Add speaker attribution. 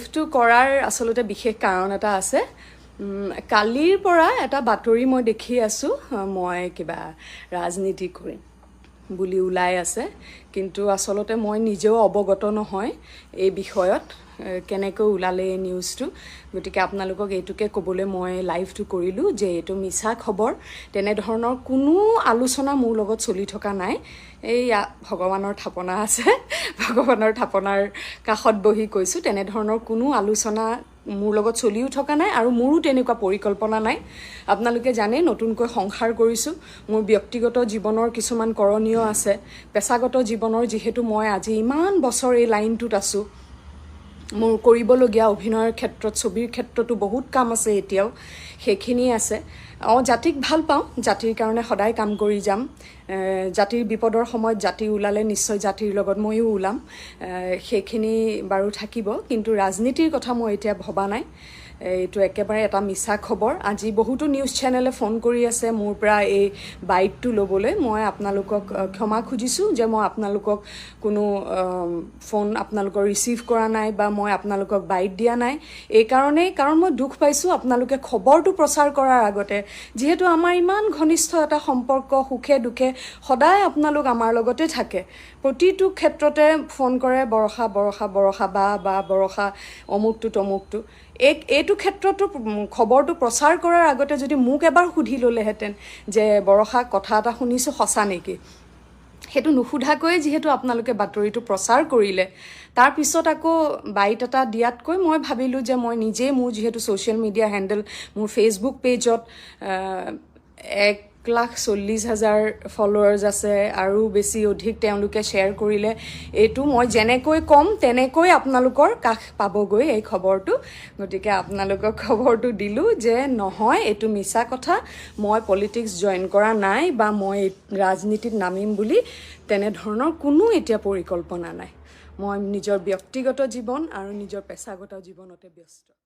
Speaker 1: লাইভটো কৰাৰ আচলতে বিশেষ কাৰণ এটা আছে কালিৰ পৰা এটা বাতৰি মই দেখি আছো মই কিবা ৰাজনীতি কৰিম বুলি ওলাই আছে কিন্তু আচলতে মই নিজেও অৱগত নহয় এই বিষয়ত কেনেকৈ ওলালে এই নিউজটো গতিকে আপোনালোকক এইটোকে ক'বলৈ মই লাইভটো কৰিলোঁ যে এইটো মিছা খবৰ তেনে ধৰণৰ কোনো আলোচনা মোৰ লগত চলি থকা নাই এই ভগৱানৰ থাপনা আছে ভগৱানৰ থাপনাৰ কাষত বহি কৈছোঁ তেনে ধৰণৰ কোনো আলোচনা মোৰ লগত চলিও থকা নাই আৰু মোৰো তেনেকুৱা পৰিকল্পনা নাই আপোনালোকে জানে নতুনকৈ সংসাৰ কৰিছোঁ মোৰ ব্যক্তিগত জীৱনৰ কিছুমান কৰণীয় আছে পেছাগত জীৱনৰ যিহেতু মই আজি ইমান বছৰ এই লাইনটোত আছোঁ মোৰ কৰিবলগীয়া অভিনয়ৰ ক্ষেত্ৰত ছবিৰ ক্ষেত্ৰতো বহুত কাম আছে এতিয়াও সেইখিনি আছে জাতিক ভাল পাওঁ জাতিৰ কাৰণে সদায় কাম কৰি যাম জাতিৰ বিপদৰ সময়ত জাতি ওলালে নিশ্চয় জাতিৰ লগত ময়ো ওলাম সেইখিনি বাৰু থাকিব কিন্তু ৰাজনীতিৰ কথা মই এতিয়া ভবা নাই এইটো একেবাৰে এটা মিছা খবৰ আজি বহুতো নিউজ চেনেলে ফোন কৰি আছে মোৰ পৰা এই বাইটটো ল'বলৈ মই আপোনালোকক ক্ষমা খুজিছোঁ যে মই আপোনালোকক কোনো ফোন আপোনালোকৰ ৰিচিভ কৰা নাই বা মই আপোনালোকক বাইট দিয়া নাই এই কাৰণেই কাৰণ মই দুখ পাইছোঁ আপোনালোকে খবৰটো প্ৰচাৰ কৰাৰ আগতে যিহেতু আমাৰ ইমান ঘনিষ্ঠ এটা সম্পৰ্ক সুখে দুখে সদায় আপোনালোক আমাৰ লগতে থাকে প্ৰতিটো ক্ষেত্ৰতে ফোন কৰে বৰষা বৰষা বৰষা বা বৰষা অমুকটো তমুকটো এইটো ক্ষেত্ৰতো খবৰটো প্ৰচাৰ কৰাৰ আগতে যদি মোক এবাৰ সুধি ল'লেহেঁতেন যে বৰষা কথা এটা শুনিছোঁ সঁচা নেকি সেইটো নুসুধাকৈ যিহেতু আপোনালোকে বাতৰিটো প্ৰচাৰ কৰিলে তাৰ পিছত আকৌ বাইট এটা দিয়াতকৈ মই ভাবিলোঁ যে মই নিজেই মোৰ যিহেতু ছ'চিয়েল মিডিয়া হেণ্ডেল মোৰ ফেচবুক পেজত 1,40,000 ফলোৱাৰ্ছ আছে আৰু বেছি অধিক তেওঁলোকে শ্বেয়াৰ কৰিলে এইটো মই যেনেকৈ ক'ম তেনেকৈ আপোনালোকৰ কাষ পাবগৈ এই খবৰটো গতিকে আপোনালোকক খবৰটো দিলোঁ যে নহয় এইটো মিছা কথা মই পলিটিক্স জইন কৰা নাই বা মই ৰাজনীতিত নামিম বুলি তেনেধৰণৰ কোনো এতিয়া পৰিকল্পনা নাই মই নিজৰ ব্যক্তিগত জীৱন আৰু নিজৰ পেছাগত জীৱনতে ব্যস্ত